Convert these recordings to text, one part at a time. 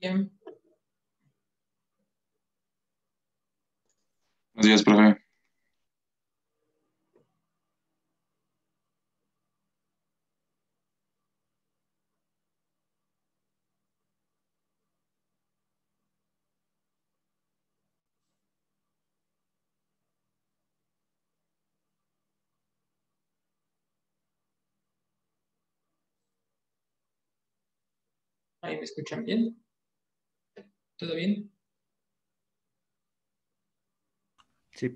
Bien. Buenos días, profe. ¿Ahí me escuchan bien? ¿Todo bien? Sí.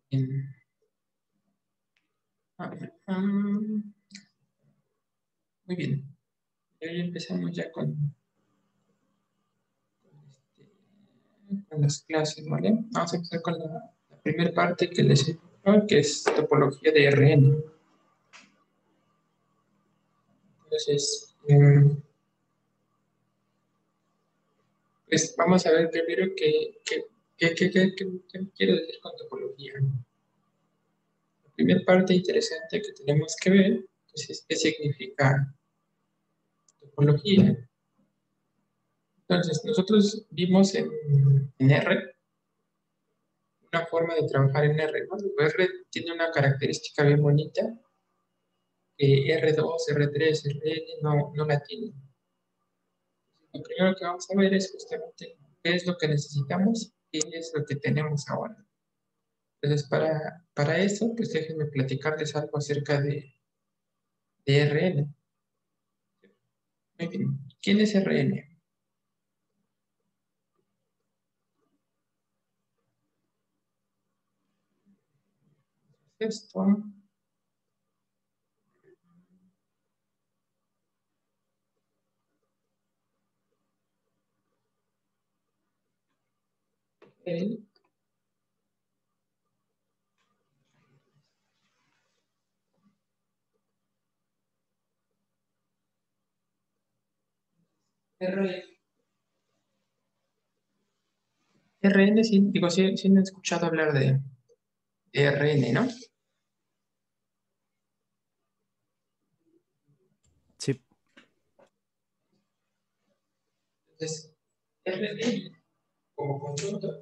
Bien. A ver, muy bien. Y hoy empezamos ya con las clases, ¿vale? Vamos a empezar con la primera parte que les explico, que es topología de RN. Entonces, pues vamos a ver primero qué quiero decir con topología. La primera parte interesante que tenemos que ver pues, es qué significa topología. Entonces, nosotros vimos en R una forma de trabajar en R, ¿no? R tiene una característica bien bonita que R2, R3, Rn no la tienen. Lo primero que vamos a ver es justamente qué es lo que necesitamos y qué es lo que tenemos ahora. Entonces, para eso, pues déjenme platicarles algo acerca de Rn. Muy bien. ¿Quién es Rn? Esto. El Rn. Rn, sí, digo, sí han escuchado hablar de Rn, ¿no? Sí. Entonces, Rn como conjunto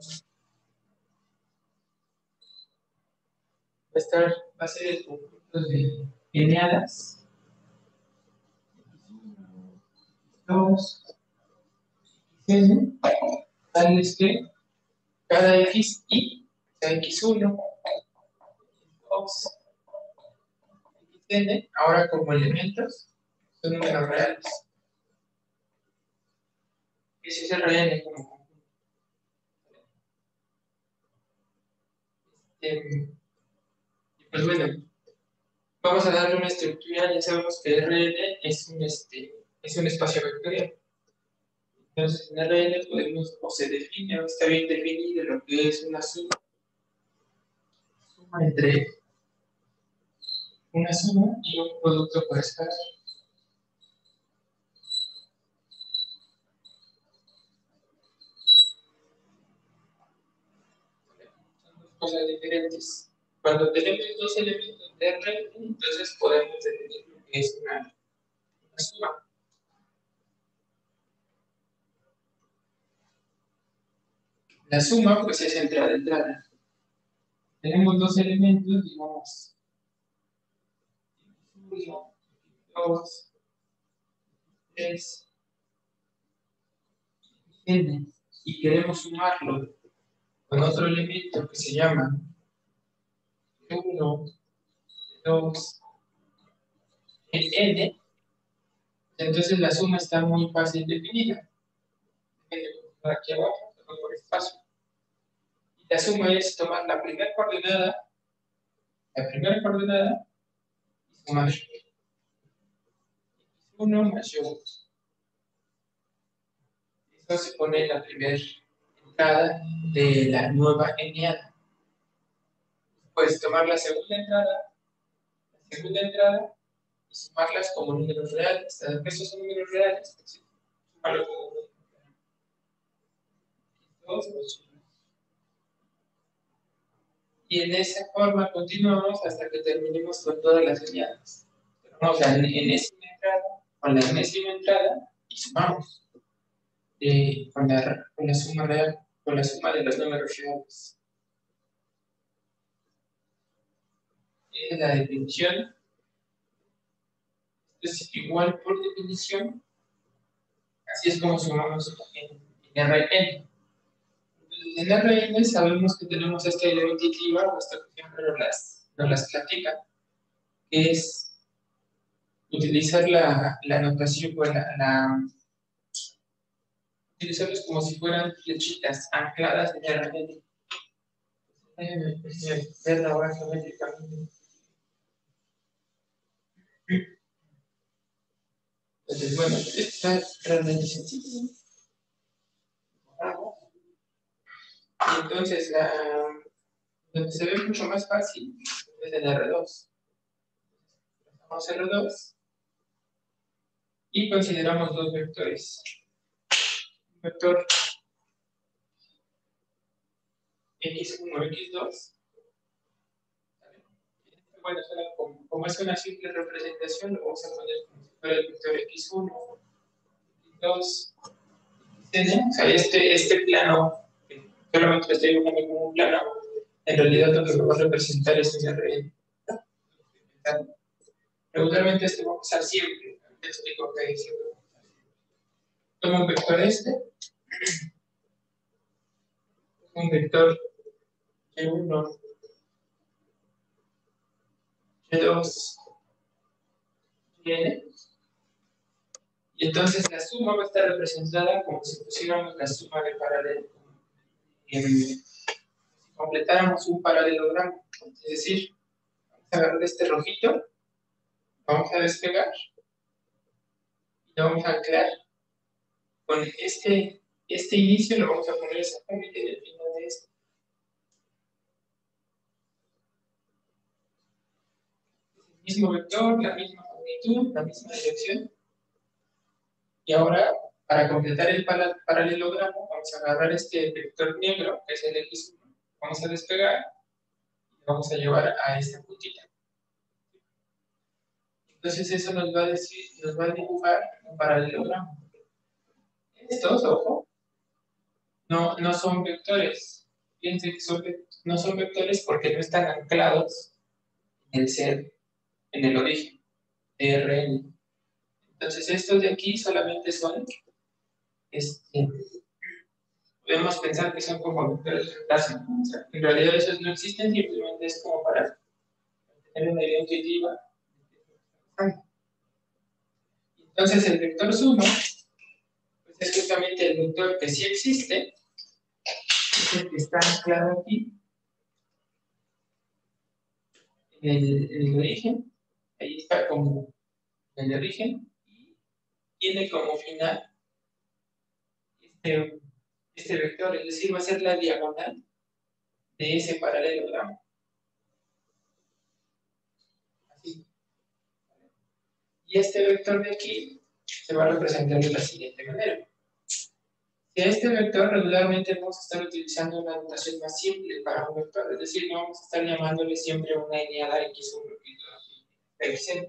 va a ser el conjunto de eneadas, dos, n, tales que cada x y sea x1, x2, xn, ahora como elementos, son números reales. Ese es el Rn como conjunto. Y pues bueno, vamos a darle una estructura, ya sabemos que Rn es un espacio vectorial. Entonces, en Rn podemos, o se define, o está bien definido lo que es una suma entre una suma y un producto por escalar. Son dos cosas diferentes. Cuando tenemos dos elementos de R, entonces podemos definir lo que es una suma. La suma, pues, es entrada-entrada. Tenemos dos elementos, digamos, 1, 2, 3, n, y queremos sumarlo con otro elemento que se llama 1, 2, n, entonces la suma está muy fácil definida. Aquí abajo, por espacio. Y la suma es tomar la primera coordenada y sumar x1 más y2. Eso se pone en la primera entrada de la nueva eneada. Puedes tomar la segunda entrada y sumarlas como números reales. Dado que estos son números reales, pues, sumarlo como dos. Y en esa forma continuamos hasta que terminemos con todas las eneadas. Vamos a la enésima entrada, con la enésima entrada y sumamos. con la suma real, con la suma de los números reales. Es la definición. Es igual por definición. Así es como sumamos en Rn. En Rn sabemos que tenemos esta idea intuitiva, o esta cuestión, pero nos las platica, que es utilizar la notación, utilizarlos como si fueran flechitas ancladas en Rn. Ver la hoja geométricamente. Entonces, bueno, está realmente sencillo. Y entonces, donde se ve mucho más fácil es en R2. Vamos a R2 y consideramos dos vectores. Un vector x1, x2. Bueno, como es una simple representación, lo vamos a poner como si fuera el vector x1, x2, xn. O sea, este plano, solamente lo estoy dibujando como un plano, en realidad lo que lo va a representar es un Rn. Regularmente este va a pasar siempre. Te explico qué es. Tomo un vector un vector y1, y2, yn. Y entonces la suma va a estar representada como si pusiéramos la suma de paralelo. Si completáramos un paralelogramo, es decir, vamos a agarrar este rojito, vamos a despegar y lo vamos a anclar con este inicio, lo vamos a poner exactamente en el final de este. Es el mismo vector, la misma magnitud, la misma dirección. Y ahora, para completar el paralelogramo, vamos a agarrar este vector negro, que es el x1, vamos a despegar y lo vamos a llevar a esta puntita. Entonces eso nos va a decir, nos va a dibujar un paralelogramo. Estos, ojo, no son vectores. Fíjense que no son vectores porque no están anclados en el origen de Rn. Entonces estos de aquí solamente son, podemos pensar que son como vectores de reemplazo. O sea, en realidad esos no existen, simplemente es como para tener una idea intuitiva. Entonces el vector suma pues es justamente el vector que sí existe, es el que está anclado aquí en el origen. Ahí está como en el origen y tiene como final este vector, es decir, va a ser la diagonal de ese paralelogramo. Así. Y este vector de aquí se va a representar de la siguiente manera. Si a este vector regularmente vamos a estar utilizando una notación más simple para un vector, es decir, no vamos a estar llamándole siempre una eneada x1, x2, xn.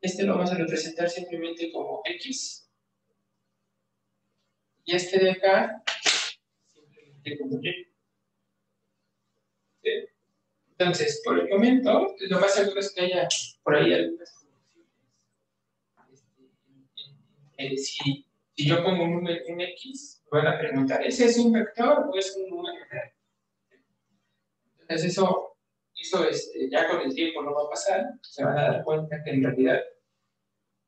Este lo vamos a representar simplemente como x. Y este de acá, simplemente como y. ¿Sí? Entonces, por el momento, lo más seguro es que haya por ahí algunas confusiones. Si yo pongo un x, me van a preguntar, ¿ese es un vector o es un número real? Entonces eso ya con el tiempo no va a pasar, se van a dar cuenta que en realidad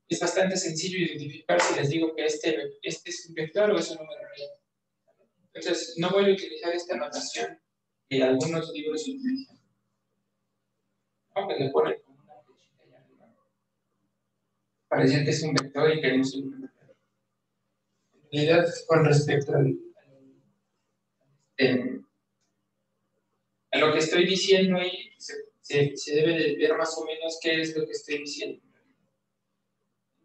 es bastante sencillo identificar si les digo que este es un vector o es un número real. Entonces no voy a utilizar esta notación que algunos libros utilizan, aunque le ponen como una flechita allá arriba para decir que es un vector y que no es un número real. En realidad, con respecto a lo que estoy diciendo ahí, se debe de ver más o menos qué es lo que estoy diciendo.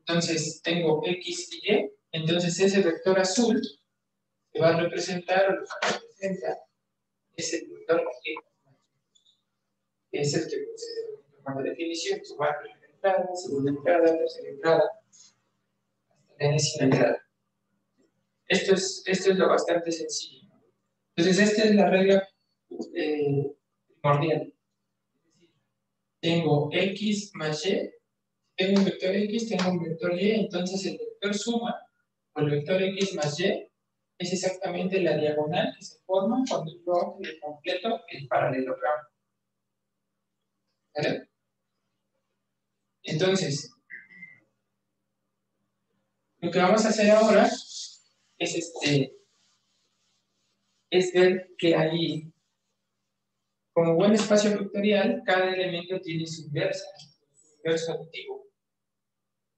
Entonces tengo x y y, entonces ese vector azul se va a representar, o lo que representa, es el vector y, que es el que procede con la definición, sumar primera entrada, segunda entrada, tercera entrada, hasta la enésima entrada. Esto es lo bastante sencillo. Entonces, esta es la regla primordial. Tengo x más y, tengo un vector x, tengo un vector y, entonces el vector suma con el vector x más y es exactamente la diagonal que se forma cuando yo completo el paralelogramo. ¿Vale? Entonces, lo que vamos a hacer ahora es ver que ahí, como buen espacio vectorial, cada elemento tiene su inversa, su inverso aditivo.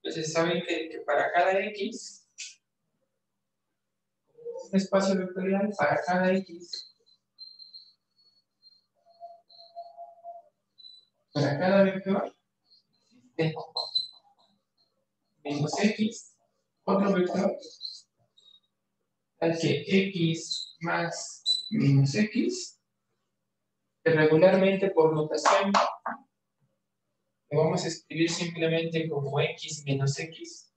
Entonces, saben que para cada x, un espacio vectorial, para cada x, para cada vector, menos x, otro vector, al que x más menos x, que regularmente por notación lo vamos a escribir simplemente como x menos x.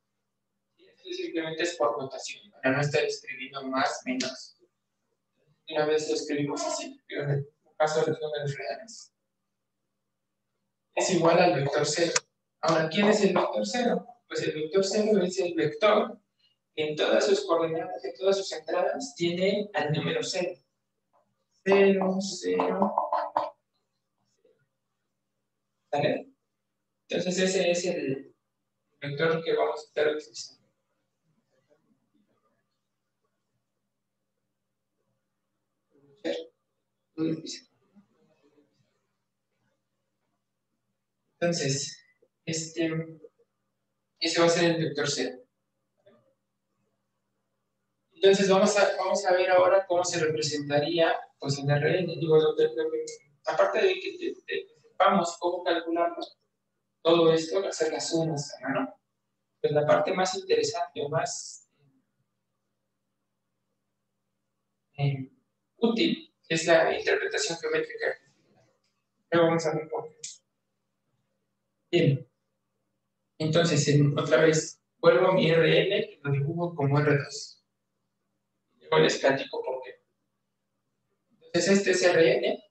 Esto simplemente es por notación, para no estar escribiendo más menos. Una vez lo escribimos así, pero en el caso de los números reales. Es igual al vector 0. Ahora, ¿quién es el vector 0? Pues el vector 0 es el vector que en todas sus coordenadas, en todas sus entradas, tiene al número 0. 0, 0. ¿Vale? Entonces ese es el vector que vamos a estar utilizando. Entonces, ese va a ser el vector 0. Entonces vamos a ver ahora cómo se representaría pues, en RN. Digo, aparte de que sepamos cómo calcularlo, todo esto, hacer las sumas, ¿no? Pues la parte más interesante o más útil es la interpretación geométrica. Luego vamos a ver por qué. Bien. Entonces, otra vez, vuelvo a mi RN y lo dibujo como R2. Luego les platico por qué. Entonces, este es RN.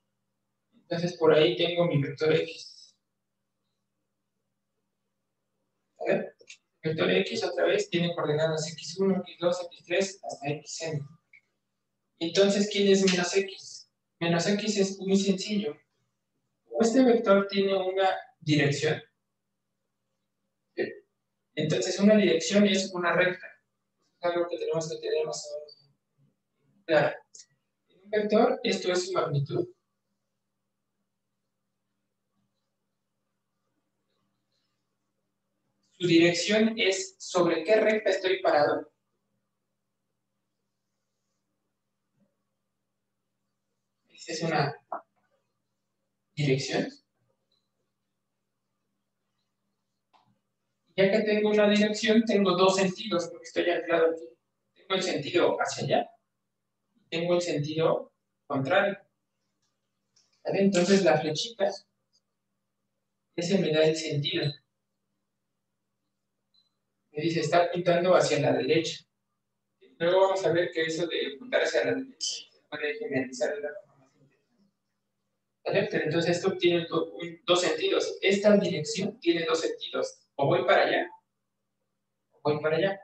Entonces, por ahí tengo mi vector X. ¿Vale? El vector X otra vez tiene coordenadas X1, X2, X3 hasta Xn. Entonces, ¿quién es menos X? Menos X es muy sencillo. Como este vector tiene una dirección, entonces una dirección es una recta. Es algo que tenemos que tener más o menos claro. En un vector, esto es su magnitud. Su dirección es sobre qué recta estoy parado. Esa es una dirección. Ya que tengo una dirección, tengo dos sentidos, porque estoy anclado aquí. Tengo el sentido hacia allá, tengo el sentido contrario. ¿Vale? Entonces la flechita, ese me da el sentido. Me dice, está apuntando hacia la derecha. Luego vamos a ver que eso de apuntar hacia la derecha se puede generalizar de la forma más interesante. ¿Vale? Pero entonces esto tiene dos sentidos. Esta dirección tiene dos sentidos. O voy para allá, o voy para allá.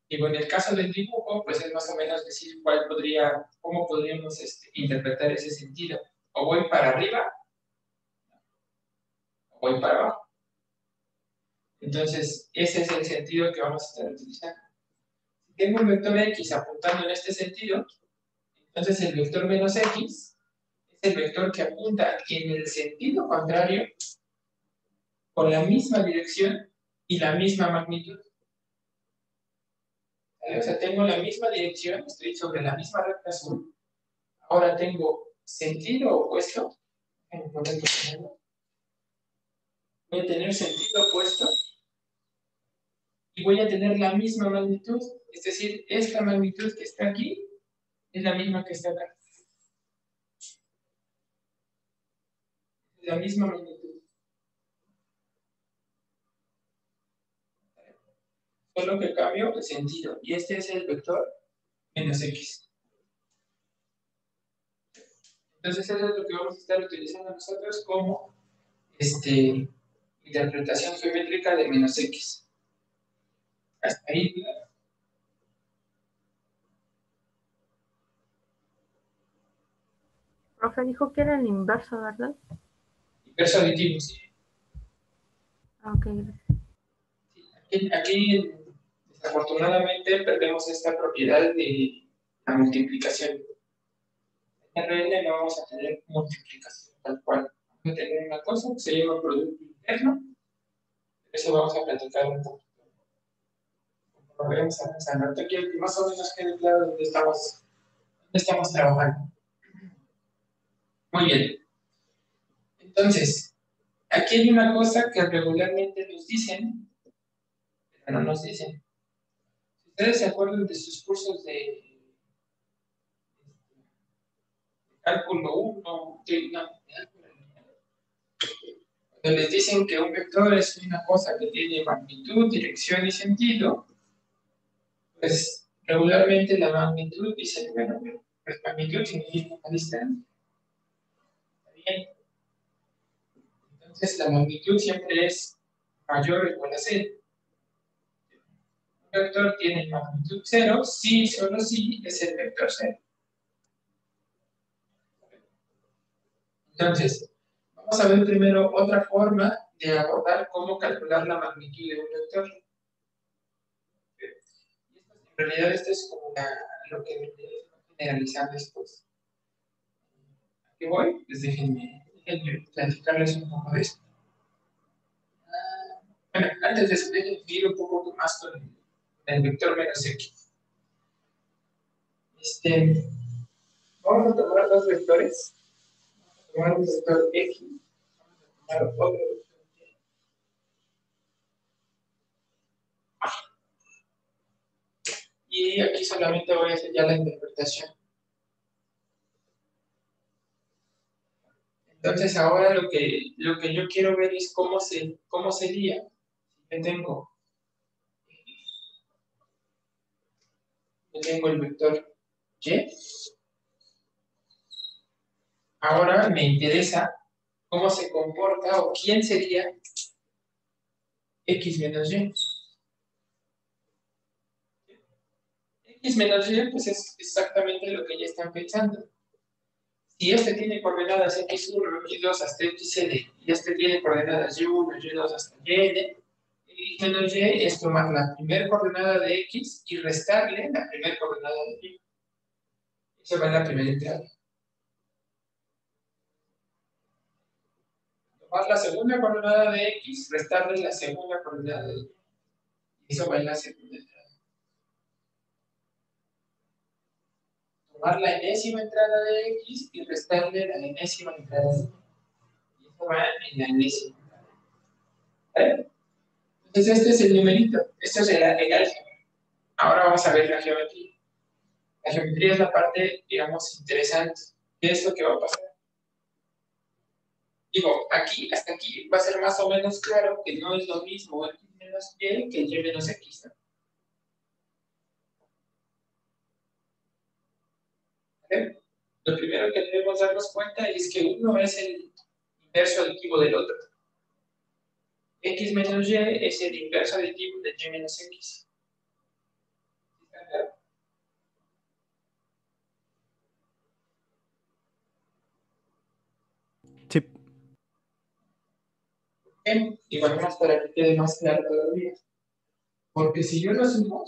Y en el caso del dibujo, pues es más o menos decir cómo podríamos interpretar ese sentido. O voy para arriba, o voy para abajo. Entonces, ese es el sentido que vamos a estar utilizando. Si tengo un vector X apuntando en este sentido, entonces el vector menos X es el vector que apunta en el sentido contrario con la misma dirección y la misma magnitud. ¿Vale? O sea, tengo la misma dirección, estoy sobre la misma recta azul. Ahora tengo sentido opuesto. Voy a tener sentido opuesto y voy a tener la misma magnitud. Es decir, esta magnitud que está aquí es la misma que está acá. La misma magnitud. Solo que cambio el sentido. Y este es el vector menos X. Entonces eso es lo que vamos a estar utilizando nosotros como interpretación geométrica de menos X. Hasta ahí. Profe dijo que era el inverso, ¿verdad? Inverso aditivo, sí. Ok. Aquí, desafortunadamente, perdemos esta propiedad de la multiplicación. En RN no vamos a tener multiplicación tal cual. Vamos a tener una cosa que se llama producto interno. Eso vamos a platicar un poco. Lo vamos a pensar. Ahorita quiero que más o menos quede claro dónde estamos trabajando. Muy bien. Entonces, aquí hay una cosa que regularmente nos dicen, pero no nos dicen. Si ustedes se acuerdan de sus cursos de cálculo 1, cuando les dicen que un vector es una cosa que tiene magnitud, dirección y sentido, pues regularmente la magnitud dice, bueno, pues magnitud significa una distancia. ¿Está bien? Entonces la magnitud siempre es mayor o igual a 0. Un vector tiene magnitud 0 si, solo si es el vector 0. Entonces, vamos a ver primero otra forma de abordar cómo calcular la magnitud de un vector. En realidad, esto es como lo que me generalizar después. ¿A qué voy? Pues déjenme platicarles un poco de esto. Bueno, antes de eso, déjenme ir un poco más con el vector menos x. Vamos a tomar dos vectores. Vamos a tomar un vector x. Vamos a tomar otro vector y. Y aquí solamente voy a hacer ya la interpretación. Entonces ahora lo que yo quiero ver es cómo sería si yo tengo el vector y. Ahora me interesa cómo se comporta o quién sería x menos y. X menos y pues es exactamente lo que ya están pensando. Si este tiene coordenadas x1, y2 hasta xn, y este tiene coordenadas y1, y2 hasta yn, x menos y es tomar la primera coordenada de x y restarle la primera coordenada de y. Eso va en la primera entrada. Tomar la segunda coordenada de x, restarle la segunda coordenada de y. Eso va en la segunda entrada. Tomar la enésima entrada de x y restarle la enésima entrada de y. Y eso va en la enésima entrada. ¿Vale? Entonces este es el numerito. Esto es el álgebra. Ahora vamos a ver la geometría. La geometría es la parte, digamos, interesante. ¿Qué es lo que va a pasar? Digo, hasta aquí va a ser más o menos claro que no es lo mismo x menos y que y menos x, ¿no? ¿Vale? Lo primero que debemos darnos cuenta es que uno es el inverso aditivo del otro. X menos y es el inverso aditivo de y menos x. ¿Está claro? Sí. Bien, y bueno, más para que quede más claro todavía. Porque si yo lo sumo,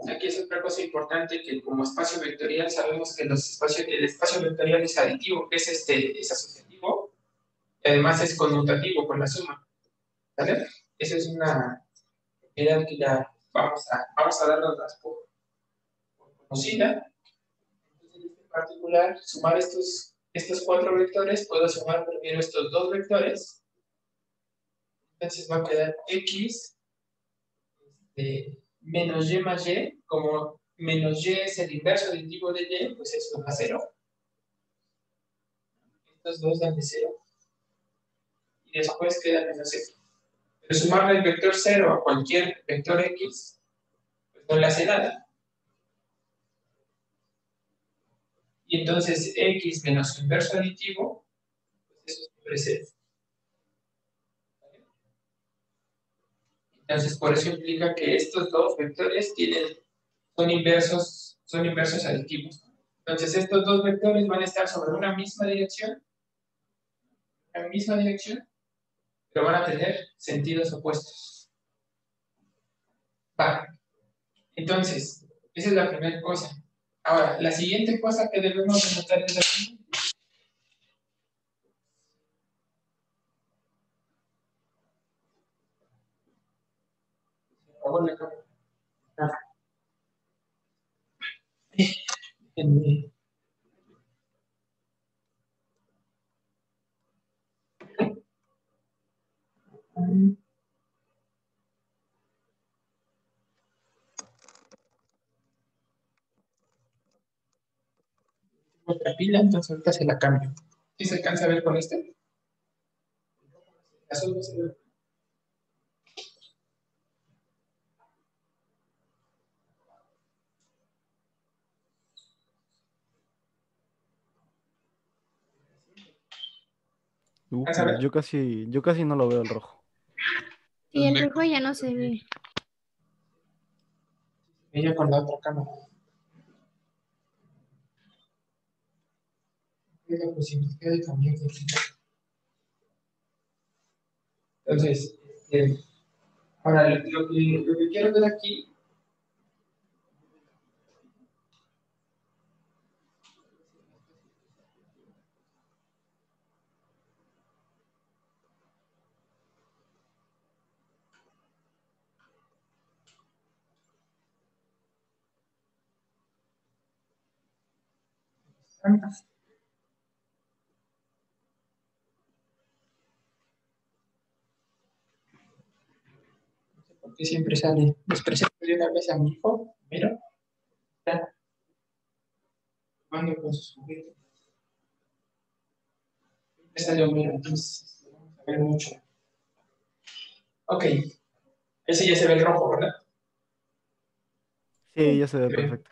aquí es otra cosa importante que como espacio vectorial sabemos que el espacio vectorial es aditivo, que es asociativo, y además es conmutativo con la suma. ¿Vale? Esa es una propiedad que ya vamos a darnos por conocida. Entonces, en particular, sumar estos cuatro vectores, puedo sumar primero estos dos vectores. Entonces va a quedar x menos y más y, como menos y es el inverso aditivo de y, pues eso da 0. Estos dos dan de 0. Y después queda menos x. Pero sumarle el vector 0 a cualquier vector x, pues no le hace nada. Y entonces x menos su inverso aditivo, pues eso siempre es 0. Entonces, por eso implica que estos dos vectores son inversos aditivos. Entonces, estos dos vectores van a estar sobre una misma dirección, pero van a tener sentidos opuestos. Va. Entonces, esa es la primera cosa. Ahora, la siguiente cosa que debemos notar es la siguiente. Por favor, la cámara. Déjenme. Otra pila, entonces ahorita se la cambio. ¿Sí se alcanza a ver con este? Azul no se ve. ¿Alcanza a ver? Yo casi no lo veo el rojo. Y el rojo ya no se ve. Ella con la otra cámara. Es la posibilidad de cambiar de pila. Entonces, ahora lo que quiero ver aquí es porque siempre sale. Les presento de una vez a mi hijo. Mira, está jugando con sus juguetes. Siempre sale Homero, entonces vamos a ver mucho. Ok, ese ya se ve el rojo, ¿verdad? Sí, ya se ve perfecto.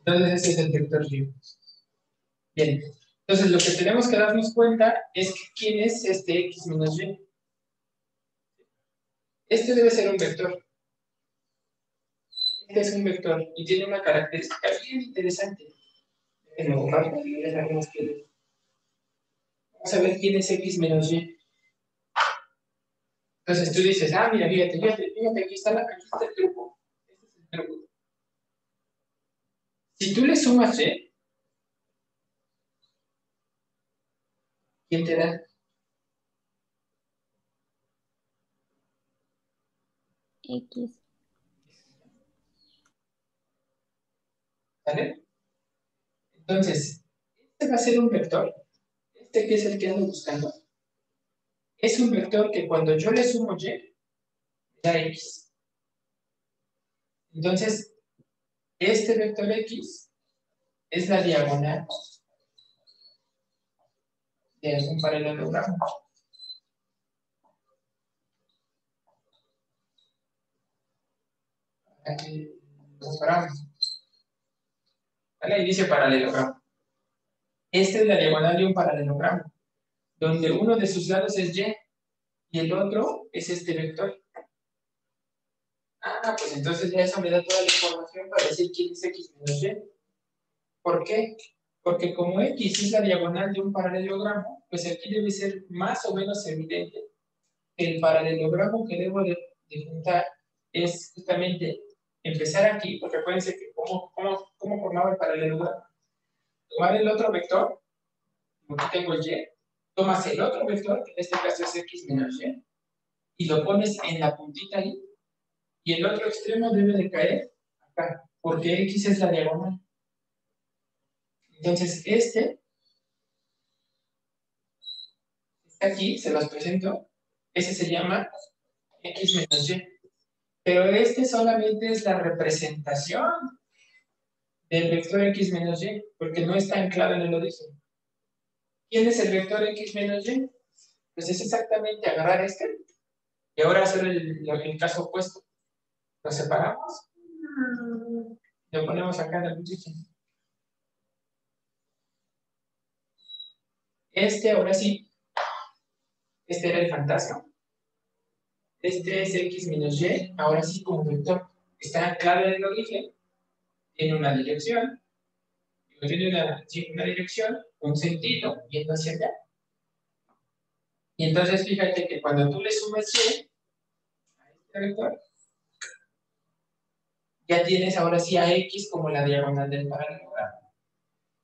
Entonces ese es el vector libre. Bien, entonces lo que tenemos que darnos cuenta es que quién es este x menos y. Este debe ser un vector. Este es un vector y tiene una característica bien interesante. Vamos a ver quién es x menos y. Entonces tú dices, mira, fíjate, aquí está el truco. Este es el truco. Si tú le sumas y, ¿quién te da? X. ¿Vale? Entonces, este va a ser un vector. Este que es el que ando buscando. Es un vector que cuando yo le sumo y, me da x. Entonces, este vector x es la diagonal de algún paralelogramo. Aquí lo separamos. ¿Vale? Y dice paralelogramo. Esta es la diagonal de un paralelogramo, donde uno de sus lados es y el otro es este vector. Pues entonces ya eso me da toda la información para decir quién es x menos y. ¿Por qué? Porque como x es la diagonal de un paralelogramo, pues aquí debe ser más o menos evidente que el paralelogramo que debo de juntar es justamente empezar aquí, porque acuérdense que cómo formaba el paralelogramo. Tomar el otro vector, como aquí tengo el y, tomas el otro vector, que en este caso es x menos y lo pones en la puntita ahí, y el otro extremo debe de caer acá, porque x es la diagonal. Entonces, este aquí, se los presento, ese se llama x menos y. Pero este solamente es la representación del vector x menos y, porque no está anclado en el origen. ¿Quién es el vector x menos y? Pues es exactamente agarrar este y ahora hacer el caso opuesto. Lo separamos, lo ponemos acá en el origen. Este, ahora sí, este era el fantasma. Este es x menos y, ahora sí como vector. Está anclado en el origen, tiene una dirección, tiene una dirección, un sentido, yendo hacia allá. Y entonces fíjate que cuando tú le sumas y a este vector, ya tienes ahora sí a x como la diagonal del paralelogramo.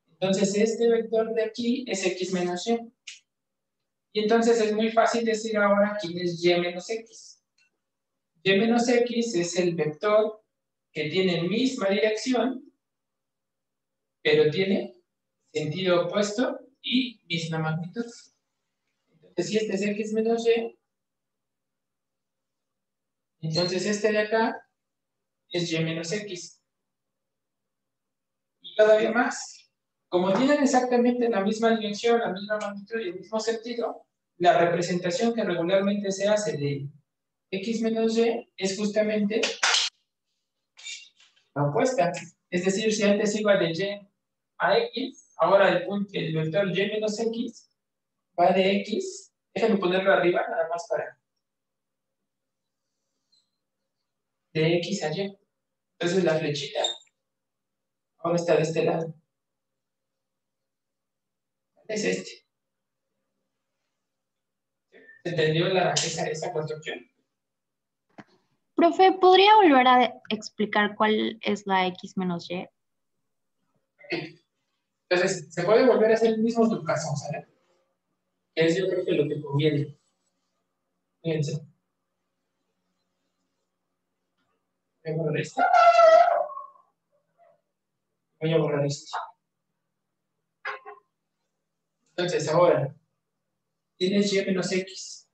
Entonces este vector de aquí es x menos y. Y entonces es muy fácil decir ahora quién es y menos x. Y menos x es el vector que tiene misma dirección, pero tiene sentido opuesto y misma magnitud. Entonces si este es x menos y, entonces este de acá es y menos x. Y todavía más, como tienen exactamente la misma dirección, la misma magnitud y el mismo sentido, la representación que regularmente se hace de x menos y es justamente la opuesta. Es decir, si antes iba de y a x, ahora el vector y menos x va de x, déjame ponerlo arriba nada más para de x a y. Entonces la flechita ahora está de este lado. Es este. ¿Se entendió esa construcción? Profe, ¿podría volver a explicar cuál es la x menos y? Entonces, se puede volver a hacer el mismo trucazo, ¿sabes? Que es yo creo que lo que conviene. Fíjense. Voy a borrar esto. Voy a borrar esto. Entonces, ahora, tienes y menos x.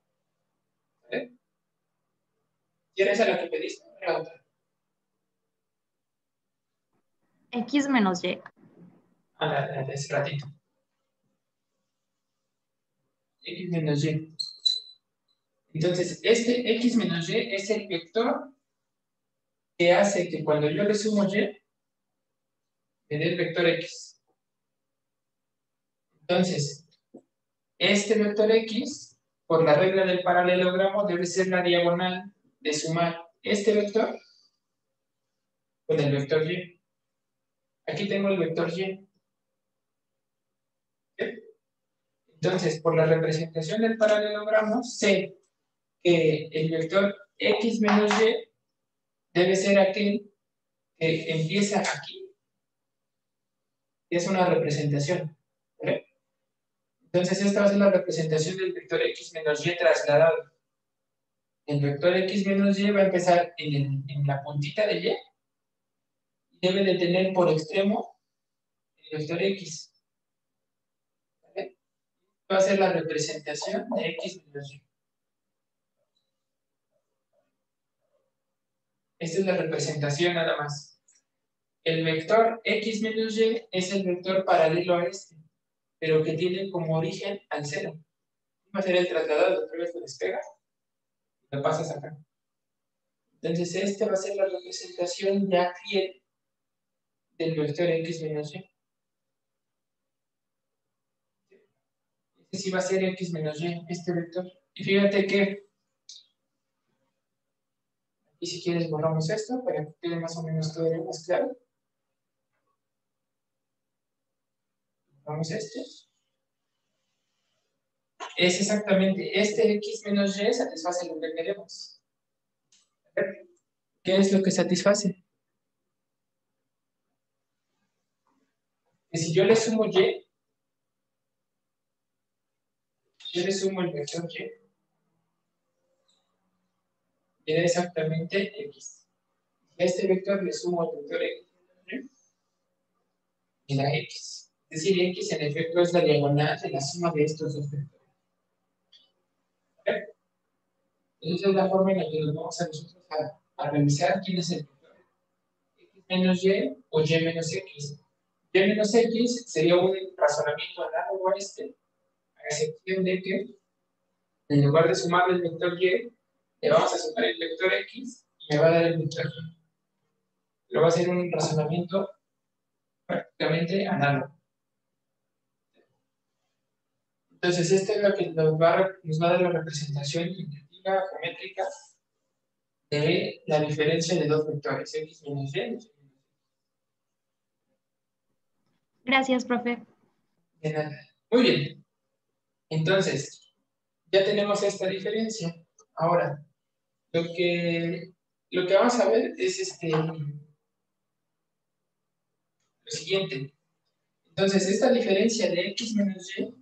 ¿Vale? ¿Tienes a la que pediste? La otra. X menos y. A la de ese ratito. X menos y. Entonces, este x menos y es el vector que hace que cuando yo le sumo y, me dé el vector x. Entonces, este vector x, por la regla del paralelogramo, debe ser la diagonal de sumar este vector con el vector y. Aquí tengo el vector y. Entonces, por la representación del paralelogramo, sé que el vector x menos y debe ser aquel que empieza aquí, que es una representación. ¿Vale? Entonces, esta va a ser la representación del vector x menos y trasladado. El vector x menos y va a empezar en la puntita de y debe de tener por extremo el vector x. ¿Vale? Va a ser la representación de x menos y. Esta es la representación nada más. El vector x menos y es el vector paralelo a este, pero que tiene como origen al cero. Va a ser el trasladado, otra vez lo despegas y lo pasas acá. Entonces, este va a ser la representación ya fiel del vector x menos y. Este sí va a ser x menos y, este vector. Y fíjate que, y si quieres borramos esto para que quede más o menos todo más claro. Borramos este. Es exactamente este x menos y satisface lo que queremos. ¿Qué es lo que satisface? Que si yo le sumo y, yo le sumo el vector y, me da exactamente x. Y a este vector le sumo el vector x, y da x. Es decir, x en efecto es la diagonal de la suma de estos dos vectores. ¿Vale? Esa es la forma en la que nos vamos a nosotros a revisar quién es el vector x menos Y o Y menos X. Y menos X sería un razonamiento análogo a este, a excepción de que en lugar de sumar el vector Y, le vamos a sumar el vector X y me va a dar el vector Y. Pero va a ser un razonamiento prácticamente análogo. Entonces, esta es lo que nos va a dar la representación intuitiva, geométrica, de la diferencia de dos vectores, X menos Y. Gracias, profe. De nada. Muy bien. Entonces, ya tenemos esta diferencia. Ahora, lo que vamos a ver es lo siguiente. Entonces, esta diferencia de X menos Y,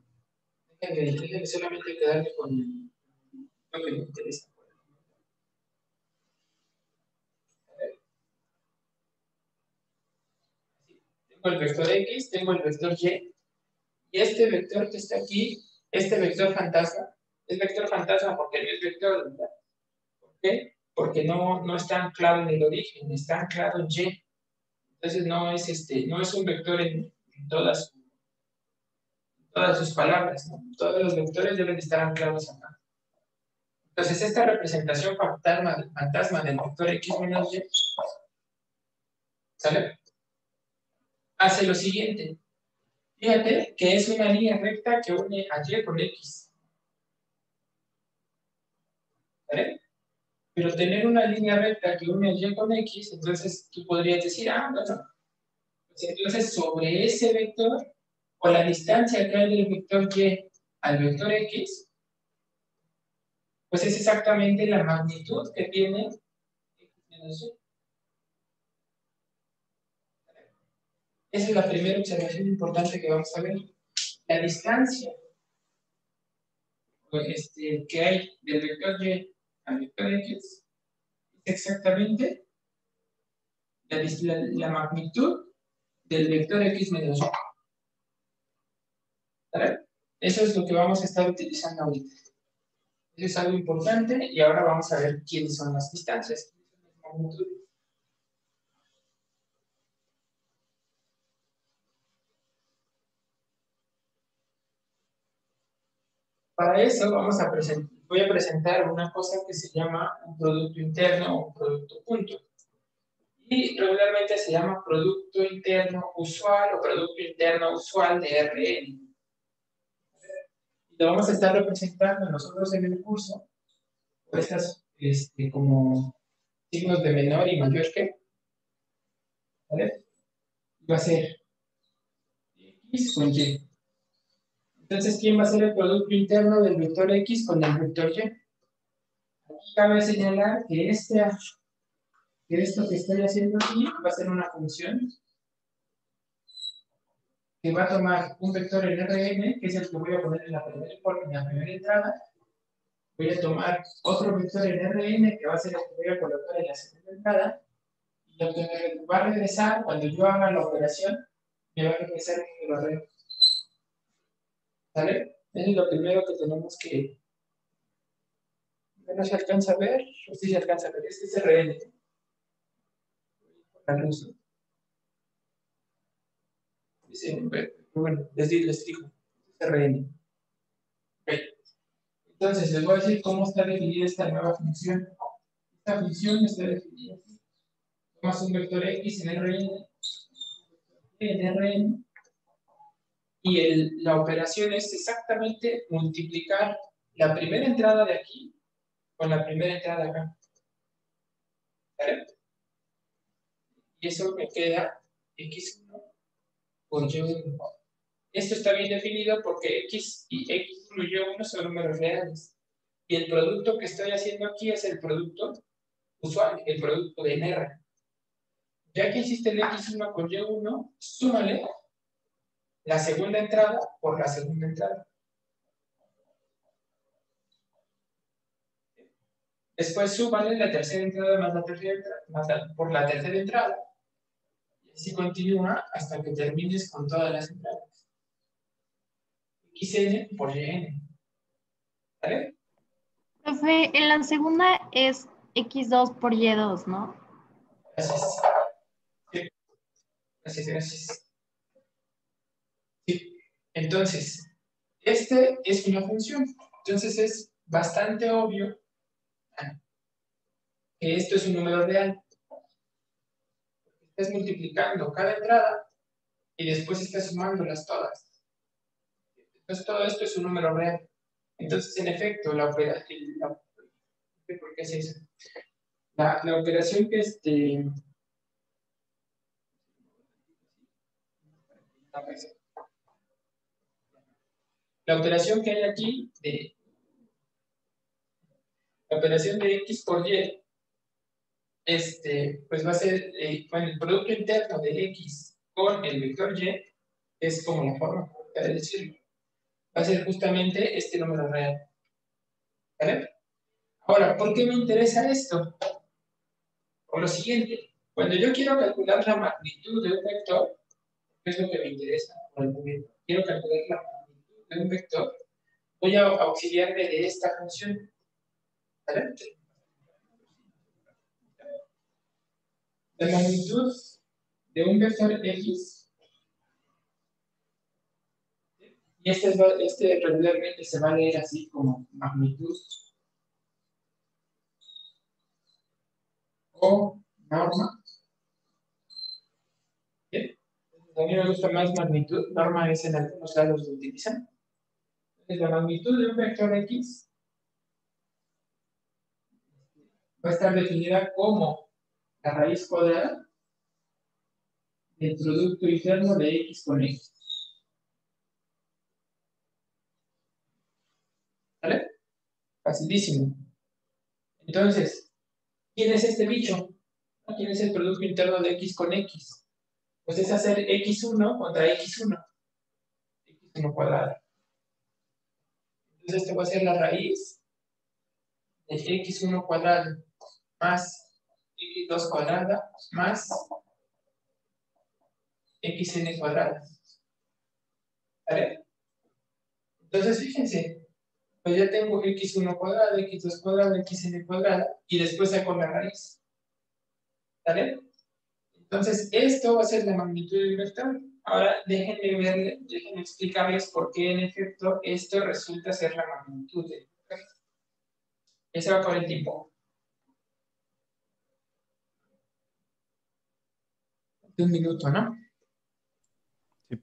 déjenme solamente quedarme con lo que me interesa. Tengo el vector X, tengo el vector Y, y este vector que está aquí, este vector fantasma, es vector fantasma porque no es vector, ¿verdad? ¿Por qué? Porque no está anclado en el origen, está anclado en Y. Entonces no es un vector en todas sus palabras, ¿no? Todos los vectores deben estar anclados acá. Entonces, esta representación fantasma del vector X menos Y, ¿sale? Hace lo siguiente. Fíjate que es una línea recta que une a Y con X. ¿Vale? Pero tener una línea recta que une a Y con X, entonces tú podrías decir, bueno, pues entonces sobre ese vector, o la distancia que hay del vector Y al vector X, pues es exactamente la magnitud que tiene X menos Y. Esa es la primera observación importante que vamos a ver. La distancia que hay del vector Y al vector X es exactamente la magnitud del vector X menos Y. ¿Vale? Eso es lo que vamos a estar utilizando ahorita. Eso es algo importante y ahora vamos a ver quiénes son las distancias. Para eso voy a presentar una cosa que se llama un producto interno o un producto punto. Y regularmente se llama producto interno usual o producto interno usual de Rn. Lo vamos a estar representando nosotros en el curso por estas como signos de menor y mayor que, ¿vale? Va a ser X con Y. Entonces, ¿quién va a ser el producto interno del vector X con el vector Y? Aquí cabe señalar que esto que estoy haciendo aquí va a ser una función que va a tomar un vector en Rn, que es el que voy a poner en la primera entrada. Voy a tomar otro vector en Rn, que va a ser el que voy a colocar en la segunda entrada. Y lo que me va a regresar cuando yo haga la operación, me va a regresar el valor. ¿Vale? Eso es lo primero que tenemos que... No se alcanza a ver, o sí se alcanza a ver. Este es Rn. La luz. Bueno, les digo. Es Rn. Okay. Entonces, les voy a decir cómo está definida esta nueva función. Esta función está definida así. Tomas un vector X en Rn, y la operación es exactamente multiplicar la primera entrada de aquí con la primera entrada de acá. ¿Vale? Y eso me queda X1 por Y1. Esto está bien definido porque X y X1 y Y1 son números reales. Y el producto que estoy haciendo aquí es el producto usual, el producto de NR. Ya que hiciste el X1 con Y1, súmale la segunda entrada por la segunda entrada. Después súmale la tercera entrada más la tercera entrada, por la tercera entrada. Y así continúa hasta que termines con todas las entradas. Xn por Yn. ¿Vale? Profe, en la segunda es X2 por Y2, ¿no? Gracias. Sí. Gracias, gracias. Sí. Entonces, este es una función. Entonces es bastante obvio que esto es un número real. Estás multiplicando cada entrada y después estás sumándolas todas. Entonces todo esto es un número real. Entonces, en efecto, la operación... ¿Por qué es eso? La operación que la operación que hay aquí, la operación de X por Y, pues va a ser, bueno, el producto interno de X con el vector Y, es como la forma correcta de decirlo, va a ser justamente este número real. ¿Vale? Ahora, ¿por qué me interesa esto? Por lo siguiente, cuando yo quiero calcular la magnitud de un vector, ¿qué es lo que me interesa? Por el momento, quiero calcular la magnitud de un vector, voy a auxiliarme de esta función. ¿Vale? La magnitud de un vector X, y este regularmente se va a leer así como magnitud o norma. ¿Bien? A mí me gusta más magnitud, norma es en algunos lados de utilizar. Entonces, la magnitud de un vector X va a estar definida como la raíz cuadrada del producto interno de X con X. ¿Vale? Facilísimo. Entonces, ¿quién es este bicho? ¿Quién es el producto interno de X con X? Pues es hacer X1 contra X1. X1 cuadrado. Entonces, esto va a ser la raíz de X1 cuadrado más X2 cuadrada más Xn cuadrada. ¿Vale? Entonces, fíjense, pues ya tengo X1 cuadrado, X2 cuadrado, Xn cuadrada, y después saco la raíz. ¿Vale? Entonces, esto va a ser la magnitud del vector. Ahora, déjenme explicarles por qué, en efecto, esto resulta ser la magnitud del vector. Ya se va por el tiempo. De un minuto, ¿no? Sí.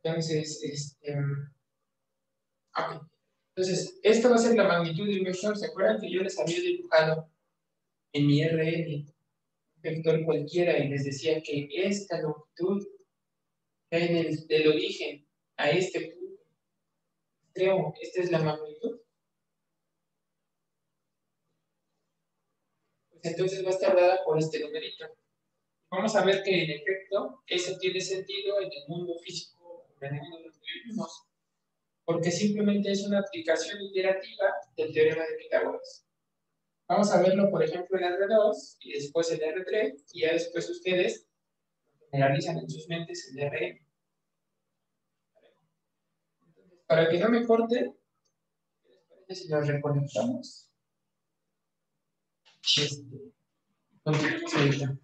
Entonces, ok. Entonces, esto va a ser la magnitud del vector. ¿Se acuerdan que yo les había dibujado en mi RN un vector cualquiera y les decía que esta longitud que hay del origen a este punto extremo, esta es la magnitud? Pues entonces va a estar dada por este numerito. Vamos a ver que en efecto eso tiene sentido en el mundo físico, en el mundo de los que vivimos, porque simplemente es una aplicación iterativa del teorema de Pitágoras. Vamos a verlo, por ejemplo, en R2 y después en R3, y ya después ustedes generalizan en sus mentes el Rn. Para que no me corte, ¿qué les parece si nos reconectamos? Continuamos ahorita.